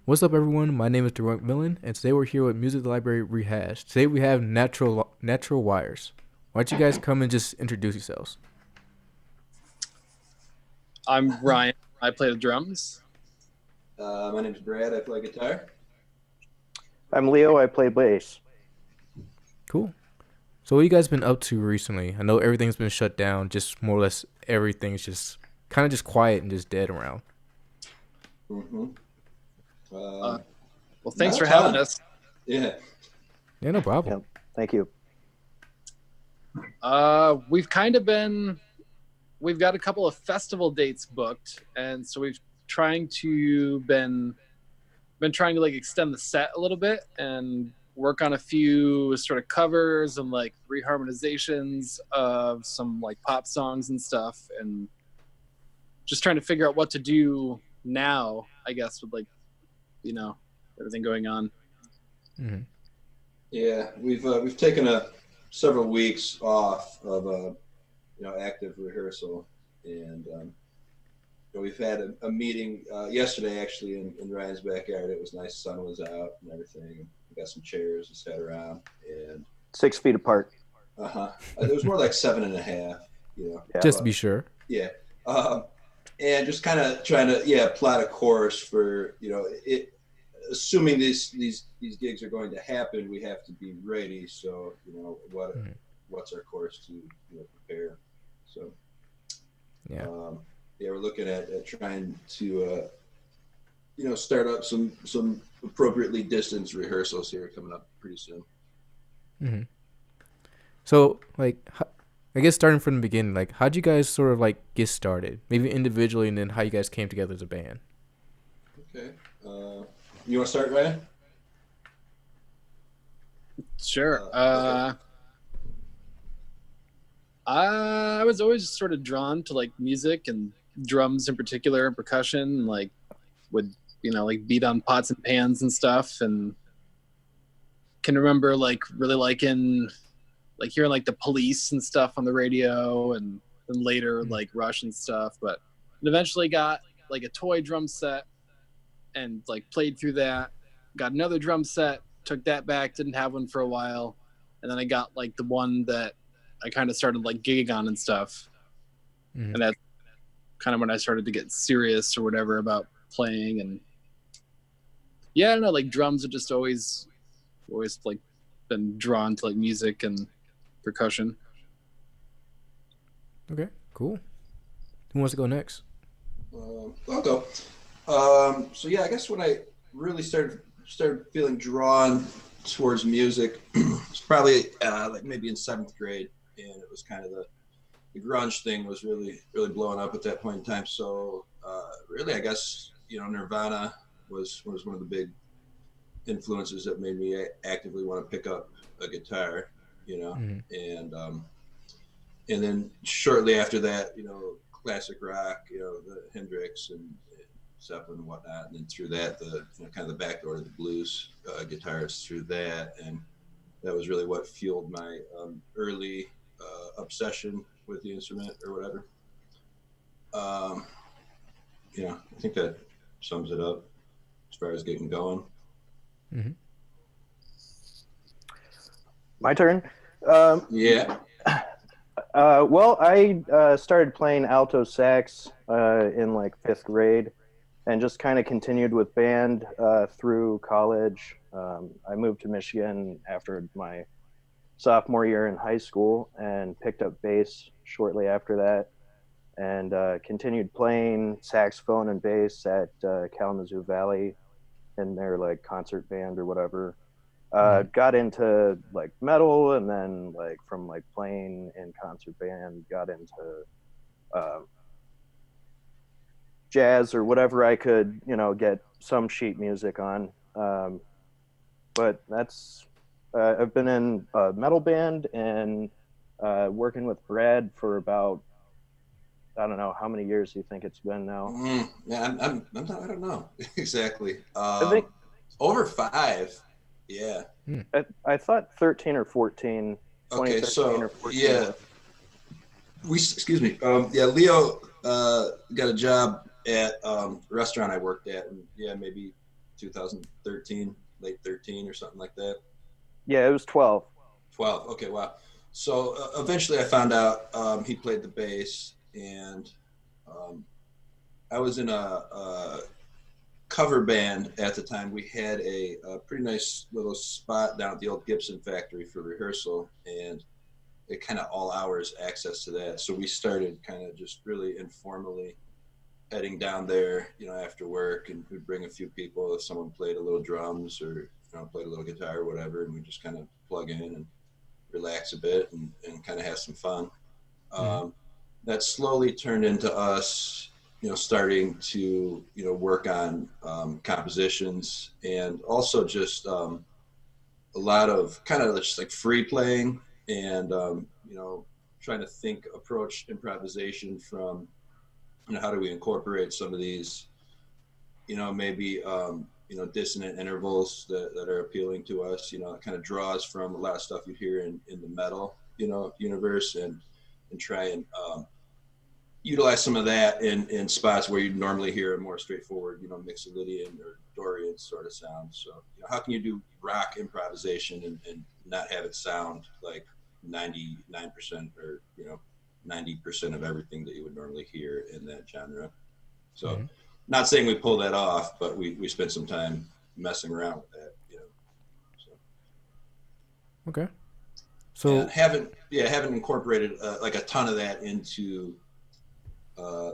What's up, everyone? My name is Durant Millen, and today we're here with Music Library Rehash. Today we have natural wires. Why don't you guys come and just introduce yourselves? I'm Ryan. I play the drums. My name's Brad. I play guitar. I'm Leo. I play bass. Cool. So what you guys been up to recently? I know everything's been shut down. Just more or less everything's just kind of just quiet and just dead around. Mm-hmm. Well, thanks for having us. Yeah. Yeah, no problem. Yep. Thank you. We've got a couple of festival dates booked, and so we've been trying to like extend the set a little bit and work on a few sort of covers and like reharmonizations of some like pop songs and stuff, and just trying to figure out what to do now, I guess, with like, everything going on. Mm-hmm. Yeah, we've taken several weeks off of active rehearsal, and we've had a meeting yesterday actually in Ryan's backyard. It was nice, sun was out and everything. We got some chairs and sat around, and 6 feet apart. It was more like 7.5. Just to be sure. Yeah. And just kind of trying to plot a course for it. Assuming these gigs are going to happen, we have to be ready. So what's our course to prepare? So we're looking at trying to start up some appropriately distanced rehearsals here coming up pretty soon. Mm-hmm. So I guess starting from the beginning, like how'd you guys sort of like get started? Maybe individually, and then how you guys came together as a band. Okay. You want to start, Ryan? Sure. Okay. I was always sort of drawn to like music and drums in particular, and percussion, and like would like beat on pots and pans and stuff, and can remember like really liking like hearing like the Police and stuff on the radio, and then later like Rush and stuff. But eventually got like a toy drum set and like played through that. Got another drum set, took that back, didn't have one for a while, and then I got like the one that I kind of started like gigging on and stuff. Mm-hmm. And that's kind of when I started to get serious or whatever about playing. And yeah, I don't know, like drums have just always like been drawn to like music and percussion. Okay, cool. Who wants to go next? I'll go. So yeah, I guess when I really started feeling drawn towards music, it's probably like maybe in 7th grade, and it was kind of the grunge thing was really blowing up at that point in time. So really, I guess Nirvana was one of the big influences that made me actively want to pick up a guitar, Mm-hmm. and then shortly after that, classic rock, the Hendrix and Zeppelin and whatnot, and then through that, the kind of the back door to the blues guitarists through that, and that was really what fueled my early obsession with the instrument or whatever. I think that sums it up as far as getting going. Mm-hmm. My turn. Yeah. Well, I started playing alto sax in like 5th grade, and just kind of continued with band through college. I moved to Michigan after my sophomore year in high school and picked up bass shortly after that, and continued playing saxophone and bass at Kalamazoo Valley in their like concert band or whatever. Got into like metal, and then like from like playing in concert band got into jazz or whatever I could get some sheet music on. But that's I've been in a metal band and working with Brad for about, I don't know how many years do you think it's been now. Yeah, I'm not, I don't know exactly. I think over 5. Yeah. I thought 13 or 14. Okay, so or 14. yeah, excuse me. Leo got a job at a restaurant I worked at, and maybe 2013, late 13 or something like that. Yeah, it was 12. 12. Okay, wow. So eventually I found out he played the bass, and I was in a cover band at the time. We had a pretty nice little spot down at the old Gibson factory for rehearsal, and it kind of all hours access to that. So we started kind of just really informally heading down there, after work, and we'd bring a few people if someone played a little drums or played a little guitar or whatever, and we just kind of plug in and relax a bit and kind of have some fun. That slowly turned into us, starting to work on compositions, and also just a lot of kind of just like free playing, and trying to approach improvisation from how do we incorporate some of these maybe dissonant intervals that are appealing to us. It kind of draws from a lot of stuff you hear in the metal universe, and try and utilize some of that in spots where you normally hear a more straightforward Mixolydian or Dorian sort of sound. So how can you do rock improvisation and not have it sound like 99% or 90% of everything that you would normally hear in that genre? So not saying we pull that off, but we spent some time messing around with that, So. Okay. So and haven't incorporated like a ton of that into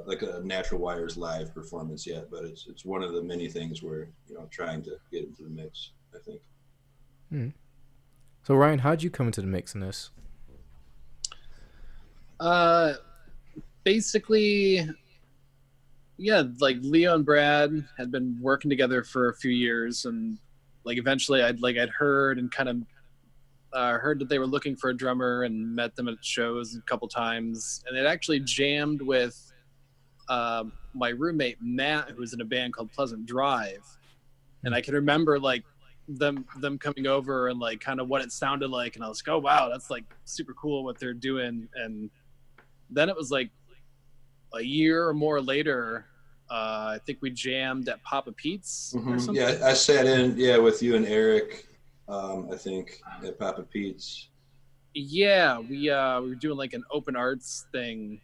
like a Natural Wires live performance yet, but it's one of the many things we're trying to get into the mix, I think. So Ryan, how'd you come into the mix in this? Basically, yeah, like Leo and Brad had been working together for a few years, and like eventually I'd heard and kind of heard that they were looking for a drummer, and met them at shows a couple times, and it actually jammed with my roommate Matt, who was in a band called Pleasant Drive, and I can remember like them coming over and like kind of what it sounded like, and I was like, oh wow, that's like super cool what they're doing. And then it was like a year or more later, I think we jammed at Papa Pete's or something. Yeah, I sat in with you and Eric, I think, at Papa Pete's. Yeah, we were doing like an open arts thing.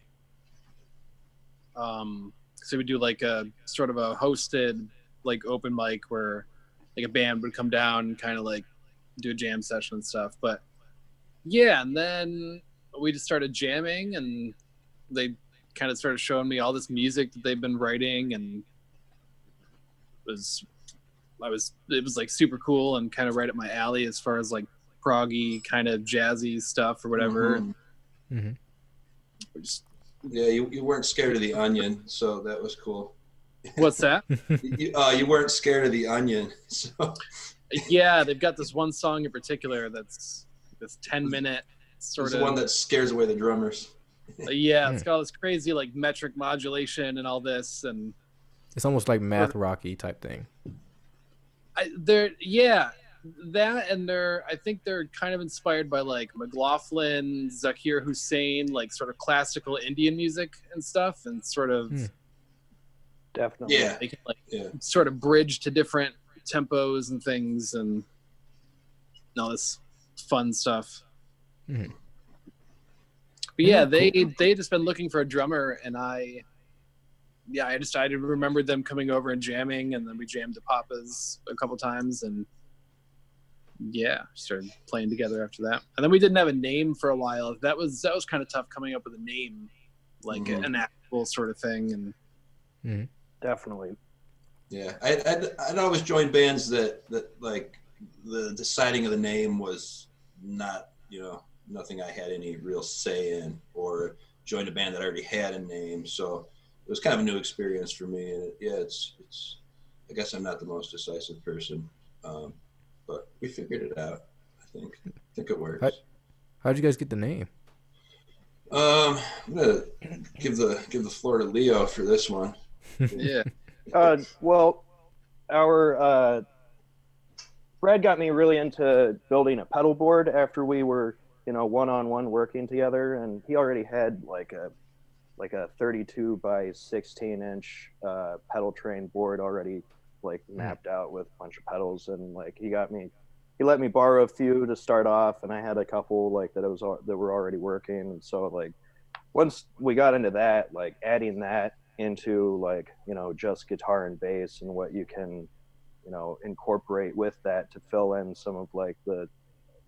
So we do like a sort of a hosted like open mic where like a band would come down and kind of like do a jam session and stuff. But yeah, and then we just started jamming, and they kind of started showing me all this music that they've been writing, and it was like super cool and kind of right up my alley as far as like proggy kind of jazzy stuff or whatever. Just, yeah, you weren't scared of the Onion, so that was cool. What's that? You weren't scared of the Onion, so. Yeah, they've got this one song in particular that's this 10-minute sort of the one that scares away the drummers. Yeah, it's got all this crazy like metric modulation and all this, and it's almost like math rocky type thing. I think they're kind of inspired by like McLaughlin, Zakir Hussain, like sort of classical Indian music and stuff, and sort of definitely they can sort of bridge to different tempos and things and all this fun stuff. But yeah, they just been looking for a drummer, and I remembered them coming over and jamming, and then we jammed at Papa's a couple times, and started playing together after that. And then we didn't have a name for a while. That was kind of tough coming up with a name, like an actual sort of thing. And definitely. Yeah, I'd always joined bands that like the deciding of the name was not nothing I had any real say in, or joined a band that already had a name. So it was kind of a new experience for me. And it's I guess I'm not the most decisive person, but we figured it out. I think it works. How'd you guys get the name? I'm gonna give the floor to Leo for this one. Yeah. Well, our Brad got me really into building a pedal board after we were one-on-one working together, and he already had like a 32 by 16 inch pedal train board already like mapped out with a bunch of pedals, and like he let me borrow a few to start off, and I had a couple like that were already working, and so like once we got into that, like adding that into like, you know, just guitar and bass and what you can, you know, incorporate with that to fill in some of like the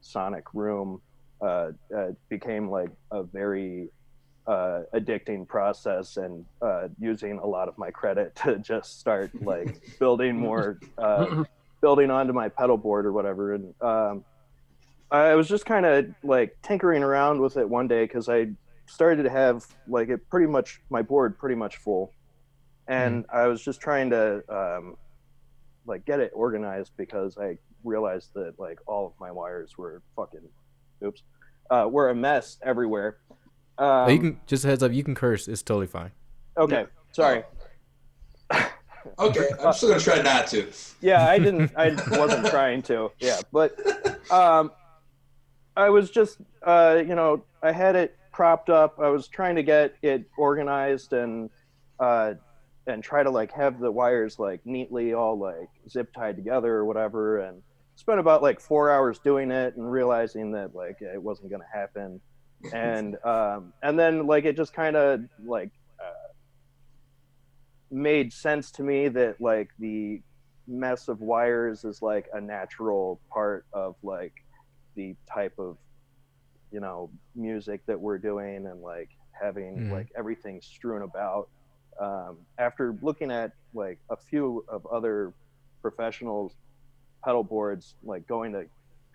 sonic room became like a very addicting process, and using a lot of my credit to just start like building more building onto my pedal board or whatever. And I was just kind of like tinkering around with it one day because I started to have like my board pretty much full, and I was just trying to like get it organized because I realized that like all of my wires were were a mess everywhere. You can just a heads up. You can curse. It's totally fine. Okay, sorry. Okay, I'm still gonna try not to. Yeah, I wasn't trying to. Yeah, but I was just you know, I had it propped up. I was trying to get it organized and try to like have the wires like neatly all like zip tied together or whatever, and spent about like 4 hours doing it and realizing that like it wasn't going to happen. And then like it just kind of like made sense to me that like the mess of wires is like a natural part of like the type of, you know, music that we're doing, and like having like everything strewn about. After looking at like a few of other professionals pedal boards, like going to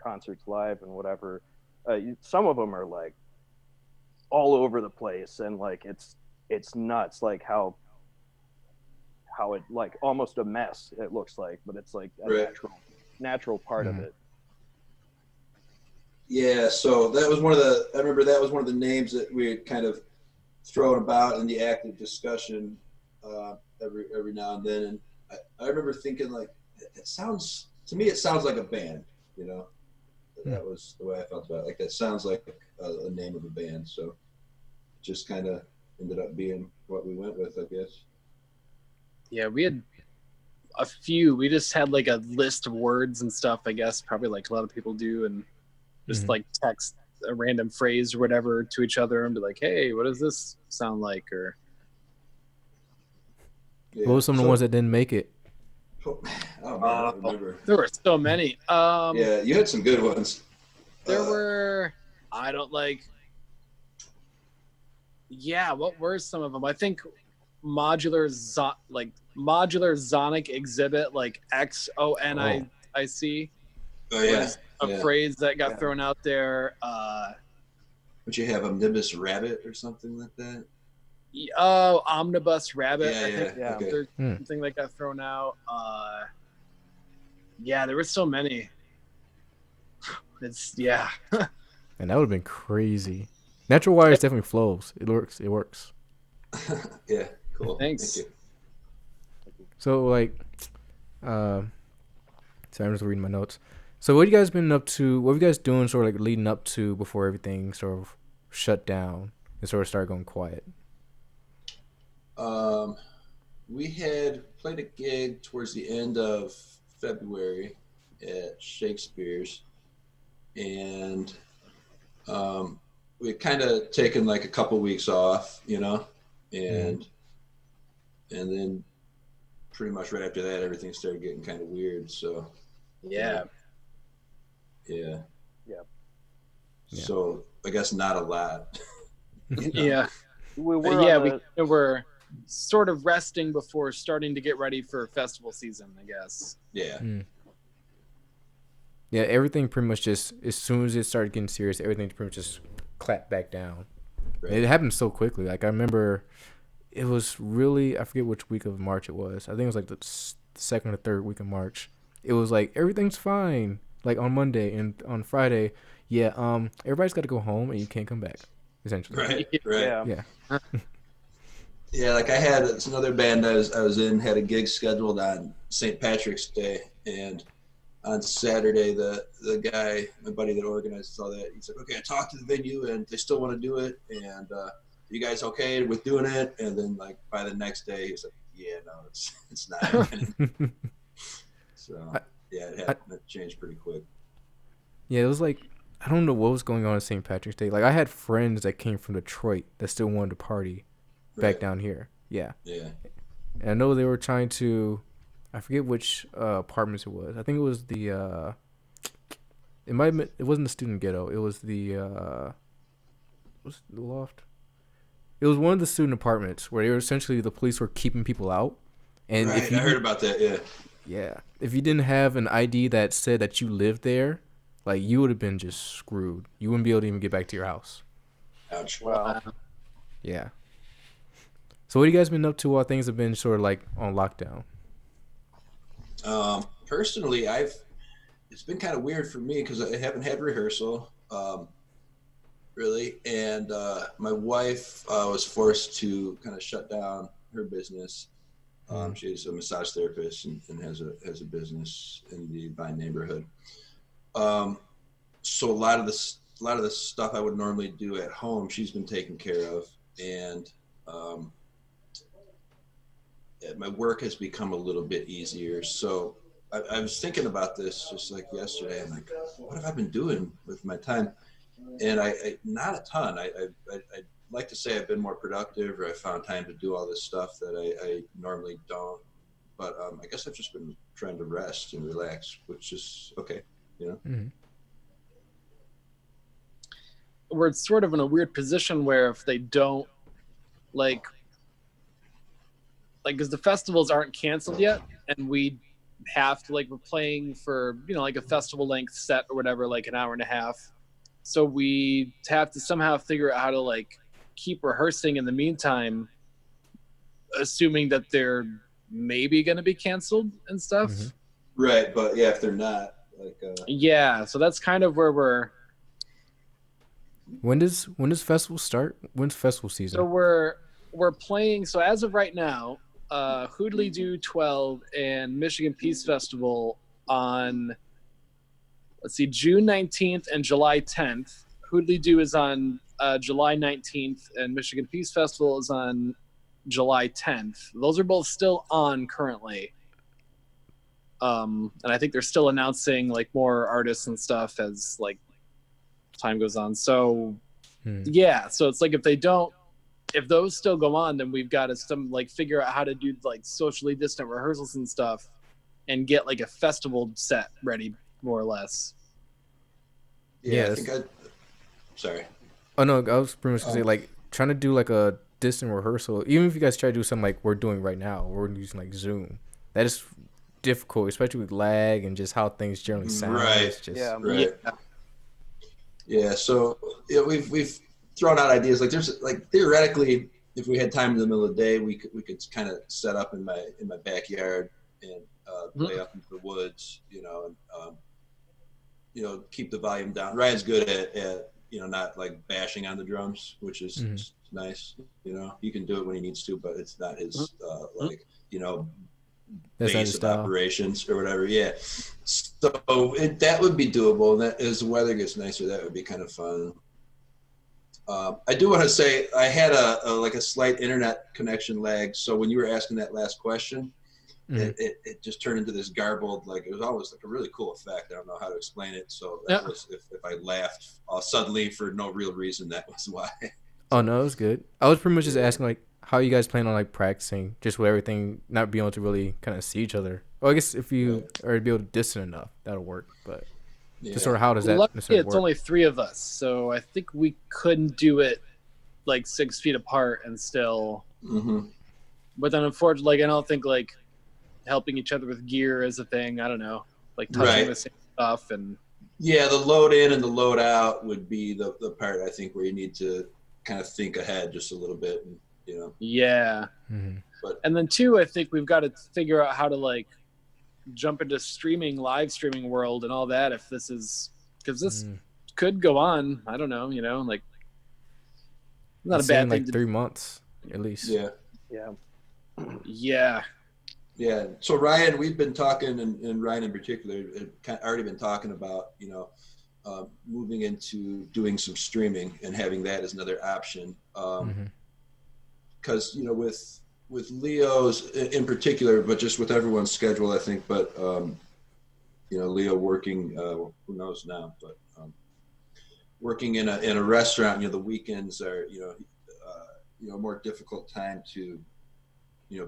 concerts live and whatever, some of them are like all over the place, and like it's nuts like how it like almost a mess it looks like, but it's like a natural part of it. Yeah, so that was I remember that was one of the names that we had kind of thrown about in the active discussion every now and then, and I remember thinking like, it sounds like a band, you know. That was the way I felt about it. Like that sounds like a name of a band, so it just kind of ended up being what we went with, I guess. Yeah, we had a few. We just had like a list of words and stuff, I guess, probably like a lot of people do, and just like text a random phrase or whatever to each other and be like, hey, what does this sound like? Or what were some of the ones that didn't make it? Oh man, I don't remember. There were so many. Yeah, you had some good ones. There were, what were some of them? I think modular sonic exhibit, like XONIC. Oh yeah. Was a phrase that got thrown out there. Would you have Omnibus Rabbit or something like that? Oh, Omnibus Rabbit. I think Okay. there's something that got thrown out. Yeah, there were so many. And that would have been crazy. Natural wires definitely flows. It works. Yeah, cool. Thanks. Thank you. So like, sorry, I'm just reading my notes. So what have you guys been up to? What have you guys doing sort of like leading up to before everything sort of shut down and sort of started going quiet? We had played a gig towards the end of February at Shakespeare's, and we had kind of taken like a couple weeks off, you know, and then pretty much right after that, everything started getting kind of weird. So yeah. So I guess not a lot. Yeah. We were sort of resting before starting to get ready for festival season, I guess. Yeah. Yeah, everything pretty much just, as soon as it started getting serious, everything pretty much just clapped back down. Right. It happened so quickly. Like I remember it was really, I forget which week of March it was. I think it was like the second or third week of March. It was like, everything's fine. Like on Monday and on Friday, everybody's got to go home and you can't come back, essentially. Right. Yeah. Yeah, like I had another band I was in had a gig scheduled on St. Patrick's Day, and on Saturday the guy, my buddy that organized all that, he's like, okay, I talked to the venue and they still want to do it, and you guys okay with doing it? And then like by the next day he's like, yeah, no, it's not happening. So it changed pretty quick. Yeah, it was like, I don't know what was going on St. Patrick's Day. Like, I had friends that came from Detroit that still wanted to party back down here. Yeah. Yeah. And I know they were trying to, I forget which apartments it was. I think it was the, it might have been, it wasn't the student ghetto. It was the, was it the loft? It was one of the student apartments where they were essentially, the police were keeping people out. And right, if you, I heard about that, yeah. Yeah. If you didn't have an ID that said that you lived there, like, you would have been just screwed. You wouldn't be able to even get back to your house. Ouch. Wow. Yeah. So what have you guys been up to while things have been sort of like on lockdown? Personally, it's been kind of weird for me because I haven't had rehearsal, really. And my wife was forced to kind of shut down her business. She's a massage therapist and has a business in the Vine neighborhood. So a lot of the stuff I would normally do at home, she's been taking care of, and my work has become a little bit easier. So I was thinking about this just like yesterday. I'm like, what have I been doing with my time? And I not a ton. I'd like to say I've been more productive, or I found time to do all this stuff that I normally don't. But I guess I've just been trying to rest and relax, which is okay, you know? Mm-hmm. We're sort of in a weird position where if they don't, like because the festivals aren't canceled yet, and we have to, like, we're playing for, like a festival length set or whatever, like an hour and a half. So we have to somehow figure out how to, like, keep rehearsing in the meantime, assuming that they're maybe going to be canceled and stuff. Mm-hmm. Right, but yeah, if they're not, like, yeah, so that's kind of where we're. When does festival start? When's festival season? So we're playing. So as of right now, Hoodly Doo 12 and Michigan Peace Festival on, let's see, June 19th and July 10th. Hoodly Doo is on July 19th, and Michigan Peace Festival is on July 10th. Those are both still on currently. And I think they're still announcing, like, more artists and stuff as, like, time goes on. So yeah, so it's like if those still go on, then we've got to figure out how to do, like, socially distant rehearsals and stuff and get, like, a festival set ready, more or less. Yeah, sorry. Oh no, I was pretty much gonna say, like, trying to do like a distant rehearsal, even if you guys try to do something like we're doing right now, we're using like Zoom. That is difficult, especially with lag and just how things generally sound. Right. Right. Yeah. So we've thrown out ideas, like there's, like, theoretically, if we had time in the middle of the day, we could kind of set up in my backyard and play up into the woods, and keep the volume down. Ryan's good at not, like, bashing on the drums, which is nice. He can do it when he needs to, but it's not his base of operations or whatever. Yeah. So that would be doable. And that, as the weather gets nicer, that would be kind of fun. I do want to say I had a slight internet connection lag. So when you were asking that last question, it just turned into this garbled, like, it was always like a really cool effect. I don't know how to explain it. So that was, if I laughed suddenly for no real reason, that was why. Oh no, it was good. I was pretty much just asking, like, how you guys plan on, like, practicing, just with everything, not being able to really kind of see each other. Well, I guess if you are to be able to distant enough, that'll work. But just sort of, how does that luckily it's work? only 3 of us, so I think we couldn't do it, like, 6 feet apart and still. But then, unfortunately, like, I don't think, like, helping each other with gear is a thing. I don't know, like, touching the same stuff. And yeah, the load in and the load out would be the part, I think, where you need to kind of think ahead just a little bit, and yeah. But, and then 2, I think we've got to figure out how to, like, jump into live streaming world and all that, if this is, because this could go on, I don't know, like, not a bad thing, like 3 months at least. Yeah. So Ryan, we've been talking, and Ryan in particular had already been talking about, moving into doing some streaming and having that as another option. Because, with Leo's in particular, but just with everyone's schedule, I think, but Leo working, who knows now, but working in a restaurant, the weekends are, a more difficult time to,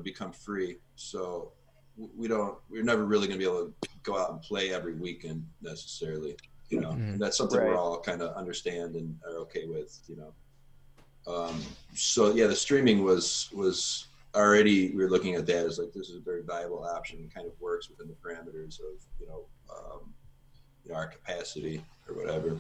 become free. So we're never really going to be able to go out and play every weekend necessarily. And that's something we're all kind of understand and are okay with. So yeah, the streaming was already, we were looking at that as like, this is a very viable option and kind of works within the parameters of our capacity or whatever.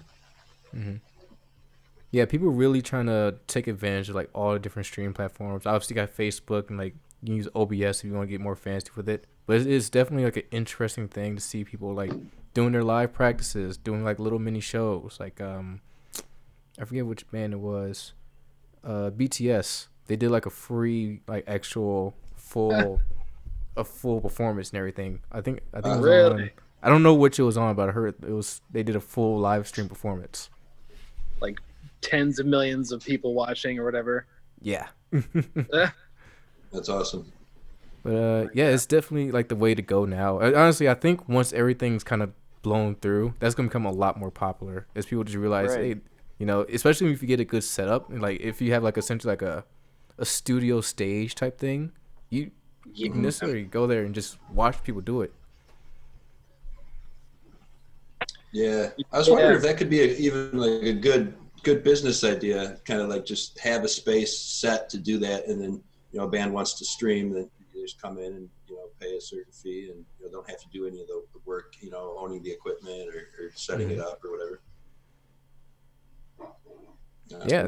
Yeah, people really trying to take advantage of like all the different stream platforms. Obviously, you got Facebook and like you can use OBS if you want to get more fancy with it. But it's definitely like an interesting thing to see people like doing their live practices, doing like little mini shows. Like I forget which band it was. BTS. They did like a free like actual full performance and everything. I think it was really? on. I don't know which it was on, but I heard they did a full live stream performance. Like tens of millions of people watching or whatever. Yeah. That's awesome. But yeah, it's definitely like the way to go now. Honestly, I think once everything's kind of blown through, that's gonna become a lot more popular as people just realize, hey, especially if you get a good setup, and like if you have like essentially like a studio stage type thing, you can necessarily go there and just watch people do it. Yeah, I was wondering if that could be even like a good business idea, kind of like just have a space set to do that, and then a band wants to stream, then you just come in and pay a certain fee, and don't have to do any of the work, owning the equipment or setting it up or whatever. Yeah.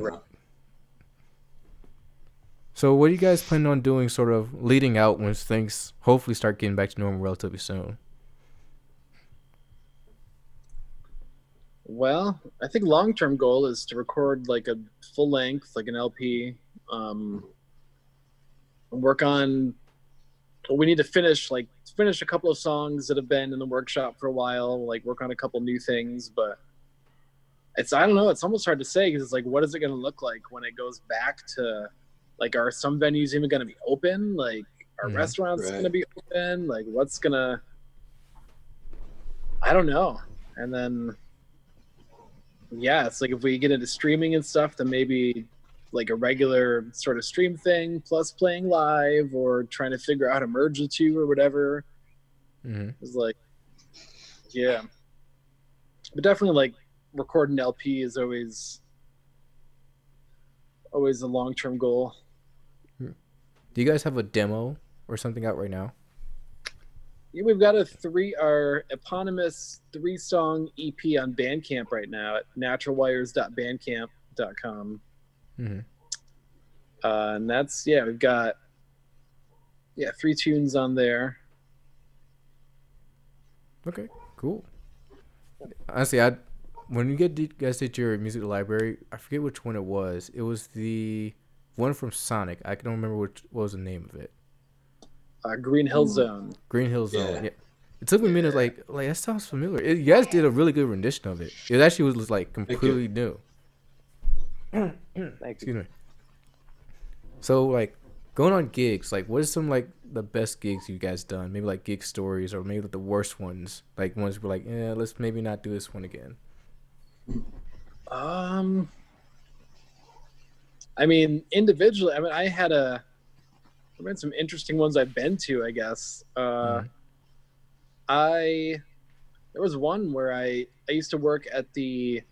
So what are you guys planning on doing sort of leading out when things hopefully start getting back to normal relatively soon? Well, I think long-term goal is to record like a full length, like an LP, work on, we need to finish a couple of songs that have been in the workshop for a while, like work on a couple new things, but I don't know, it's almost hard to say because it's like, what is it going to look like when it goes back to, like, are some venues even going to be open? Like, are restaurants going to be open? Like, what's going to, I don't know. And then, yeah, it's like if we get into streaming and stuff, then maybe like a regular sort of stream thing plus playing live, or trying to figure out how to merge the two or whatever. It's like, yeah. But definitely like recording LP is always a long-term goal. Do you guys have a demo or something out right now? Yeah, we've got our eponymous 3-song EP on Bandcamp right now at naturalwires.bandcamp.com. And that's, we've got 3 tunes on there. Okay, cool. Honestly, when you guys did your music library, I forget which one it was. It was the one from Sonic. I don't remember what was the name of it. Green Hill Zone. Green Hill Zone. Yeah. It took me a minute. Like that sounds familiar. You guys did a really good rendition of it. It actually was like completely new. Excuse me. So like going on gigs, like what is some like the best gigs you guys done? Maybe like gig stories, or maybe the worst ones. Like ones were like, let's maybe not do this one again. I mean, individually, I had some interesting ones I've been to, I guess. There was one where I used to work at a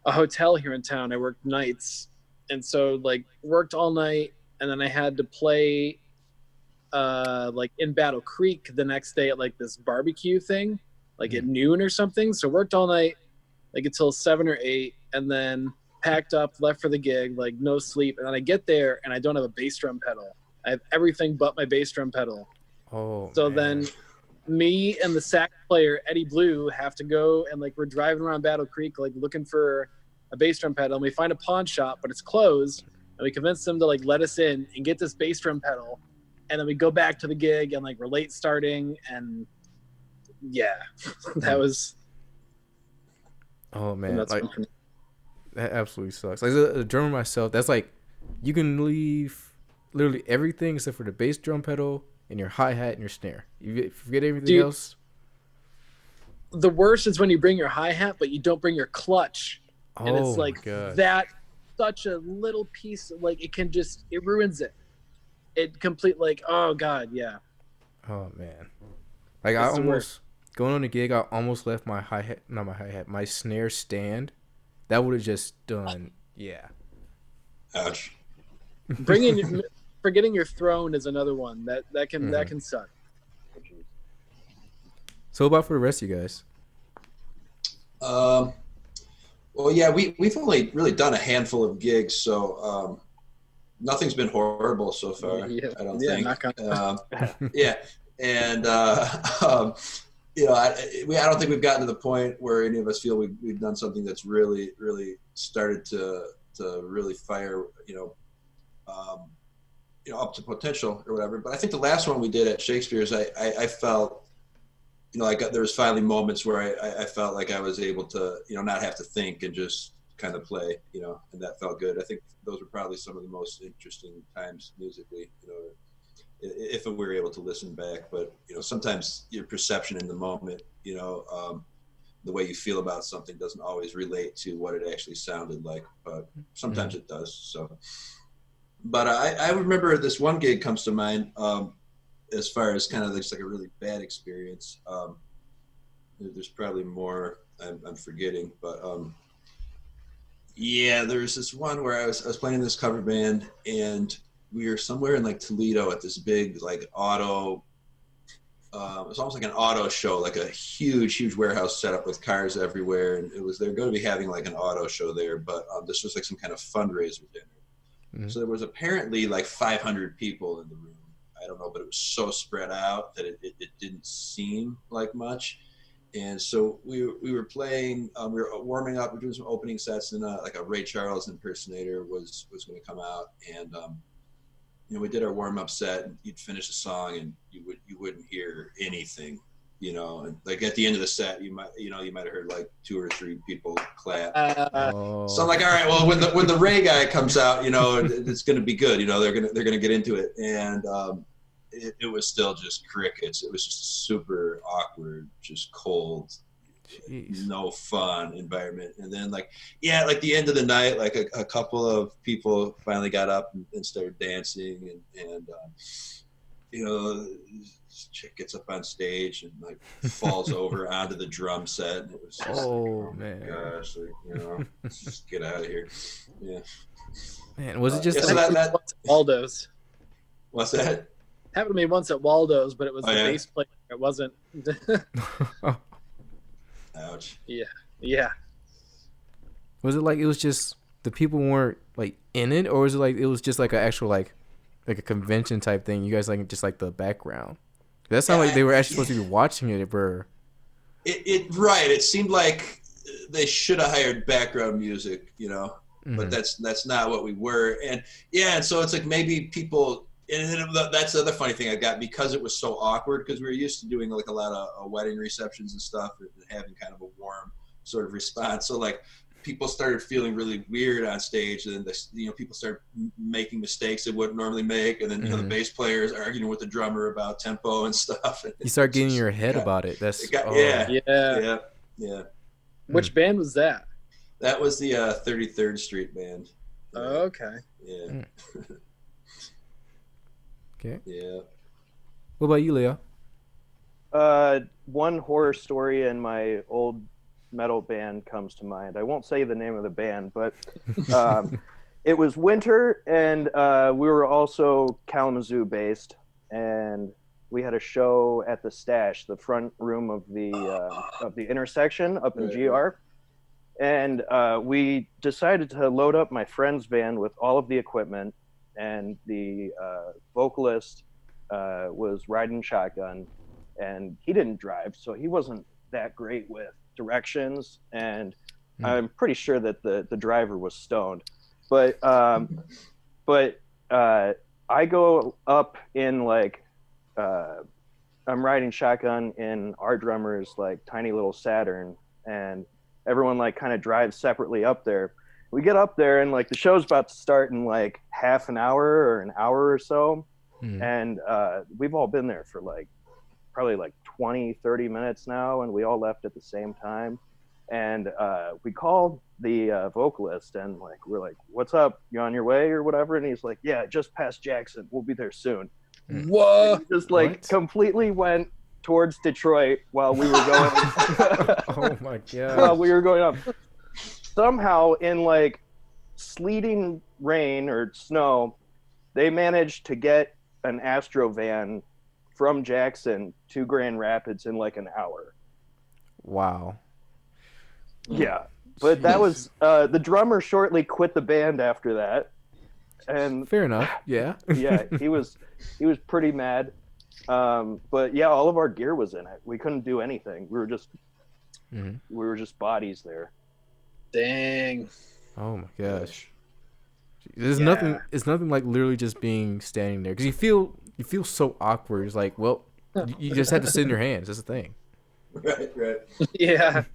hotel here in town. I worked nights, and so like worked all night, and then I had to play like in Battle Creek the next day at like this barbecue thing, like at noon or something. So worked all night, like until 7 or 8, and then packed up, left for the gig, like no sleep. And then I get there and I don't have a bass drum pedal. I have everything but my bass drum pedal. So then me and the sax player, Eddie Blue, have to go, and like we're driving around Battle Creek, like looking for a bass drum pedal. And we find a pawn shop, but it's closed. And we convince them to like let us in and get this bass drum pedal. And then we go back to the gig, and like we're late starting. And yeah, that was. Oh man, like, that absolutely sucks. Like a drummer myself, that's like you can leave literally everything except for the bass drum pedal and your hi-hat and your snare. You forget everything else. the worst is when you bring your hi-hat, but you don't bring your clutch. And it's Oh, like God. that, such a little piece, like it ruins it. It complete, like, oh God, yeah. Oh, man. Like, It's the worst. going on a gig, I almost left my my snare stand. That would have just done, yeah. Ouch. Forgetting your throne is another one that can suck. So, what about for the rest of you guys? Well, yeah, we've only really done a handful of gigs, so nothing's been horrible so far. Yeah, I don't think. Yeah, and you know, I don't think we've gotten to the point where any of us feel we've done something that's really started to really fire, up to potential or whatever. But I think the last one we did at Shakespeare's, I felt, there was finally moments where I felt like I was able to, not have to think and just kind of play, and that felt good. I think those were probably some of the most interesting times musically, if we were able to listen back. But, sometimes your perception in the moment, the way you feel about something doesn't always relate to what it actually sounded like, but sometimes it does. So, but I remember this one gig comes to mind, as far as kind of just like a really bad experience. There's probably more I'm forgetting, but yeah, there's this one where I was playing in this cover band, and we were somewhere in like Toledo at this big like auto. It was almost like an auto show, like a huge warehouse set up with cars everywhere, and they're going to be having like an auto show there, but this was like some kind of fundraiser dinner. Mm-hmm. So there was apparently like 500 people in the room. I don't know, but it was so spread out that it didn't seem like much. And so we were playing, we were warming up, we were doing some opening sets, and like a Ray Charles impersonator was going to come out, and we did our warm up set, and you'd finish a song, and you wouldn't hear anything, and like at the end of the set, you might have heard like 2 or 3 people clap. So I'm like, all right, well, when the Ray guy comes out, it's going to be good, they're gonna get into it, and it was still just crickets. It was just super awkward, just cold. Jeez. No fun environment. And then like the end of the night, like a couple of people finally got up and started dancing, and this chick gets up on stage and like falls over onto the drum set, and it was just oh man, gosh, like, let's just get out of here. Yeah, man, was it just that Waldo's? What's that? Happened to me once at Waldo's, but it was the bass player. It wasn't. Ouch. Yeah. Was it like it was just the people weren't like in it, or was it like it was just like an actual like a convention type thing? You guys like just like the background. That sounded like they were actually supposed to be watching it. Right. It seemed like they should have hired background music, Mm-hmm. but that's not what we were. And and so it's like maybe people. And that's the other funny thing I got, because it was so awkward, because we were used to doing like a lot of wedding receptions and stuff, and having kind of a warm sort of response. So like people started feeling really weird on stage, and then people started making mistakes they wouldn't normally make, and then the bass players arguing with the drummer about tempo and stuff. And you start getting in your head about it. Yeah. Which band was that? That was the 33rd Street band. Yeah. Oh, okay. Yeah. Okay. Yeah. What about you, Leo? One horror story in my old metal band comes to mind. I won't say the name of the band, but it was winter, and we were also Kalamazoo based, and we had a show at the Stash, the front room of the intersection up in GR. And we decided to load up my friend's van with all of the equipment, and the vocalist was riding shotgun, and he didn't drive, so he wasn't that great with directions, and I'm pretty sure that the driver was stoned. But I go up in like I'm riding shotgun in our drummer's like tiny little Saturn, and everyone like kind of drives separately up there. We get up there, and like the show's about to start in like half an hour or an hour or so. And we've all been there for like probably like 20-30 minutes now, and we all left at the same time. And we called the vocalist, and like we're like, "What's up? You on your way or whatever?" And he's like, "Yeah, just past Jackson. We'll be there soon." Whoa! Just like completely went towards Detroit while we were going. Oh my god! While we were going up, somehow in like sleeting rain or snow, they managed to get an Astro van from Jackson to Grand Rapids in like an hour. Wow. Yeah, but that was the drummer shortly quit the band after that, and fair enough. Yeah. Yeah, he was pretty mad. But yeah, all of our gear was in it. We couldn't do anything. We were just bodies there. Dang. Oh my gosh. There's nothing. It's nothing like literally just being standing there because you feel so awkward. It's like, well, you just have to sit in your hands. That's the thing. Right. Yeah.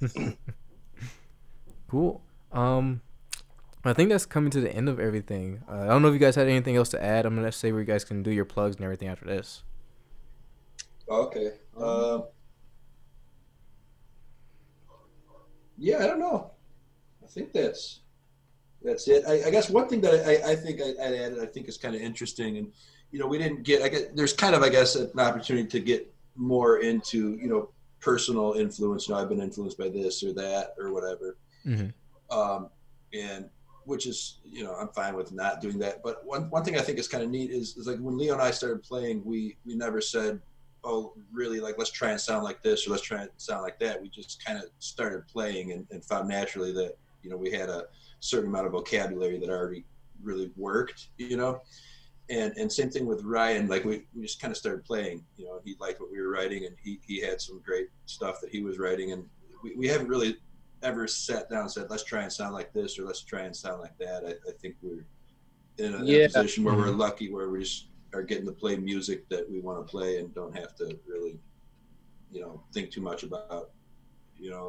Cool. I think that's coming to the end of everything. I don't know if you guys had anything else to add. I'm gonna say where you guys can do your plugs and everything after this. Okay. Yeah, I don't know. I think that's it. I guess one thing that I think I'd added, I think is kind of interesting, and we didn't get. There's kind of an opportunity to get more into personal influence. I've been influenced by this or that or whatever, and which is I'm fine with not doing that. But one thing I think is kind of neat is like when Leo and I started playing, we never said, oh, really, like, let's try and sound like this or let's try and sound like that. We just kind of started playing and found naturally that, we had a certain amount of vocabulary that already really worked, and same thing with Ryan. Like we just kind of started playing, he liked what we were writing and he had some great stuff that he was writing. And we haven't really ever sat down and said, let's try and sound like this or let's try and sound like that. I think we're in a position where we're lucky, where we just are getting to play music that we want to play and don't have to really, think too much about,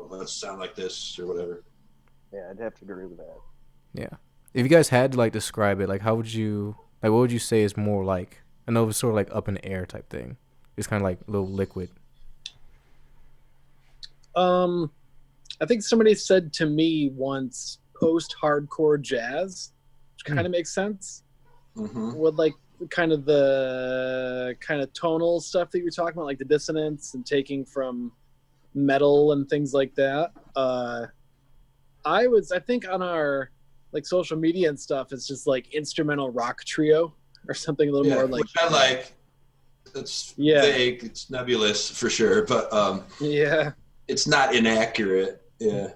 let's sound like this or whatever. Yeah, I'd have to agree with that. Yeah. If you guys had to like describe it, like what would you say is more like? I know it's sort of like up in the air type thing. It's kind of like a little liquid. I think somebody said to me once, post-hardcore jazz, which kind of makes sense. With like kind of the kind of tonal stuff that you're talking about, like the dissonance and taking from metal and things like that. I think on our like social media and stuff, it's just like instrumental rock trio or something a little more like. Which I like. It's vague. It's nebulous for sure, but it's not inaccurate. Yeah.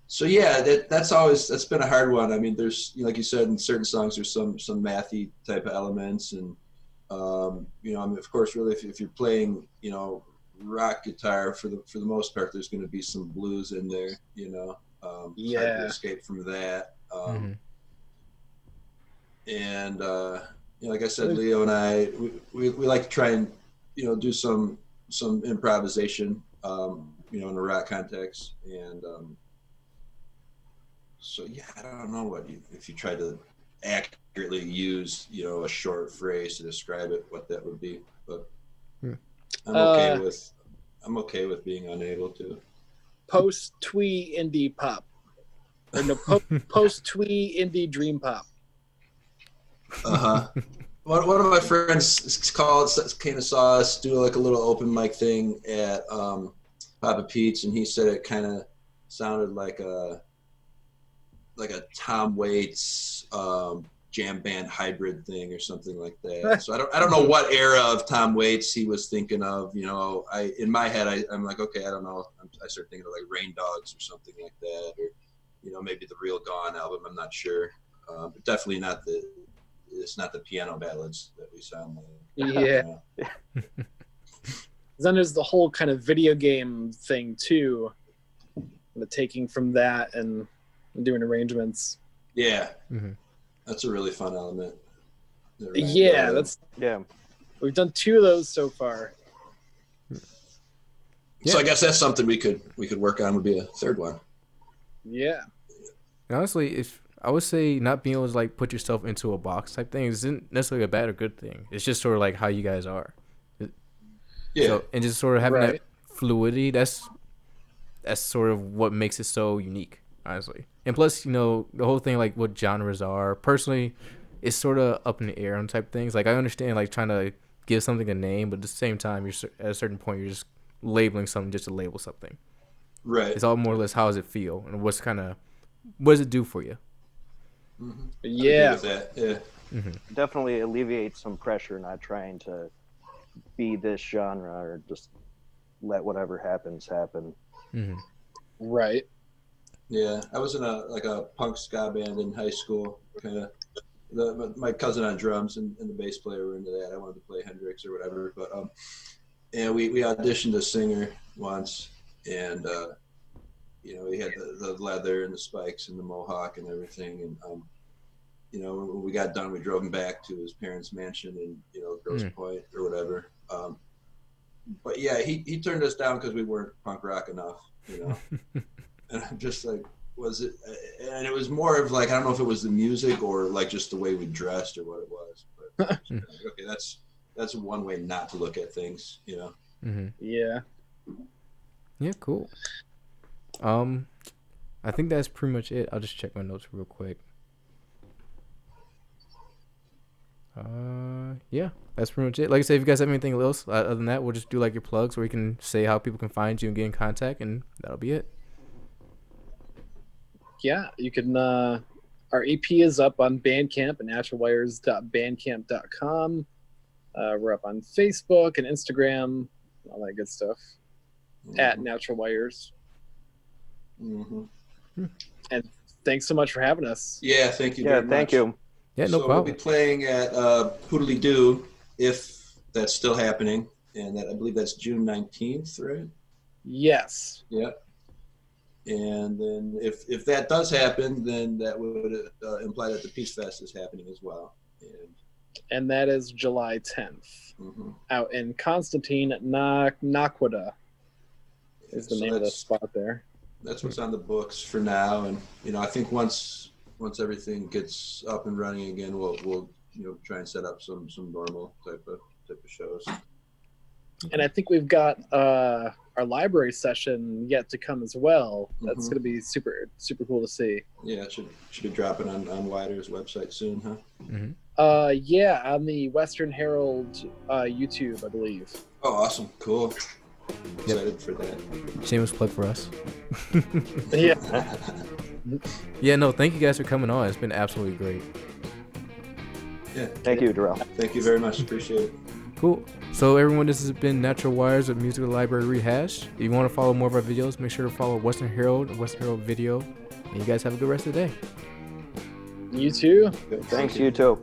So yeah, that's been a hard one. I mean, there's like you said, in certain songs there's some mathy type of elements, and I mean, of course, really, if you're playing rock guitar for the most part, there's going to be some blues in there. Hard to escape from that. And like I said, Leo and I we like to try and do some improvisation in a rock context, and so yeah, I don't know if you try to accurately use a short phrase to describe it, what that would be, but I'm okay with being unable to. Post-twee indie pop, or no, post-twee indie dream pop. One of my friends kind of saw us do like a little open mic thing at Papa Pete's, and he said it kind of sounded like a Tom Waits jam band hybrid thing or something like that. So I don't know what era of Tom Waits he was thinking of. In my head I'm like, okay, I don't know. I start thinking of like Rain Dogs or something like that, or maybe the Real Gone album. I'm not sure, but definitely not it's not the piano ballads that we sound like. Yeah. Then there's the whole kind of video game thing too, the taking from that and doing arrangements. Yeah. That's a really fun element. Yeah, we've done 2 of those so far. So I guess that's something we could work on, would be a third one. Yeah. And honestly, I would say not being able to like put yourself into a box type thing isn't necessarily a bad or good thing. It's just sort of like how you guys are. Yeah. So, and just sort of having Right. that fluidity, that's sort of what makes it so unique, honestly. And plus, you know, the whole thing, like what genres are, personally, it's sort of up in the air on type things. Like I understand like trying to give something a name, but at the same time, at a certain point, you're just labeling something just to label something. Right. It's all more or less how does it feel and what does it do for you? Mm-hmm. Yeah. With that. Yeah. Definitely alleviates some pressure not trying to be this genre or just let whatever happens happen. Mm-hmm. Right. Yeah. I was in a punk ska band in high school. Kind of. My cousin on drums and the bass player were into that. I wanted to play Hendrix or whatever, but and we auditioned a singer once, and you know, he had the leather and the spikes and the mohawk and everything, and you know, when we got done, we drove him back to his parents' mansion in, you know, Grosse Pointe or whatever. But yeah, he turned us down because we weren't punk rock enough, you know. And I'm just like, was it? And it was more of like, I don't know if it was the music or like just the way we dressed or what it was. But like, okay, that's one way not to look at things, you know. Mm-hmm. Yeah. Yeah, cool. I think that's pretty much it. I'll just check my notes real quick. Yeah, that's pretty much it. Like I said, if you guys have anything else other than that, we'll just do like your plugs where you can say how people can find you and get in contact, and that'll be it. Yeah, you can. Our EP is up on Bandcamp at naturalwires.bandcamp.com. We're up on Facebook and Instagram, all that good stuff. At Natural Wires. Mm-hmm. And thanks so much for having us. Yeah, thank you very much. Thank you. Yeah, no problem. We'll be playing at Poodly Doo, if that's still happening, and I believe that's June 19th, right? Yes. Yeah. And then if that does happen, then that would imply that the Peace Fest is happening as well. And that is July 10th. Mm-hmm. Out in Constantine, Naquita is the name of the spot there. That's what's on the books for now, and you know, I think once everything gets up and running again, we'll you know, try and set up some normal type of shows. And I think we've got our library session yet to come as well. That's going to be super cool to see. Yeah, it should be dropping on WIDR's website soon, huh? Mm-hmm. Yeah, on the Western Herald YouTube, I believe. Oh, awesome, cool. Excited for that. Shameless plug for us. Yeah. Yeah, no, thank you guys for coming on. It's been absolutely great. Yeah. Thank you, Darrell. Thank you very much. Appreciate it. Cool. So everyone, this has been Natural Wires with Music of the Library Rehashed. If you want to follow more of our videos, make sure to follow Western Herald and Western Herald Video. And you guys have a good rest of the day. You too. Good. Thanks, you too.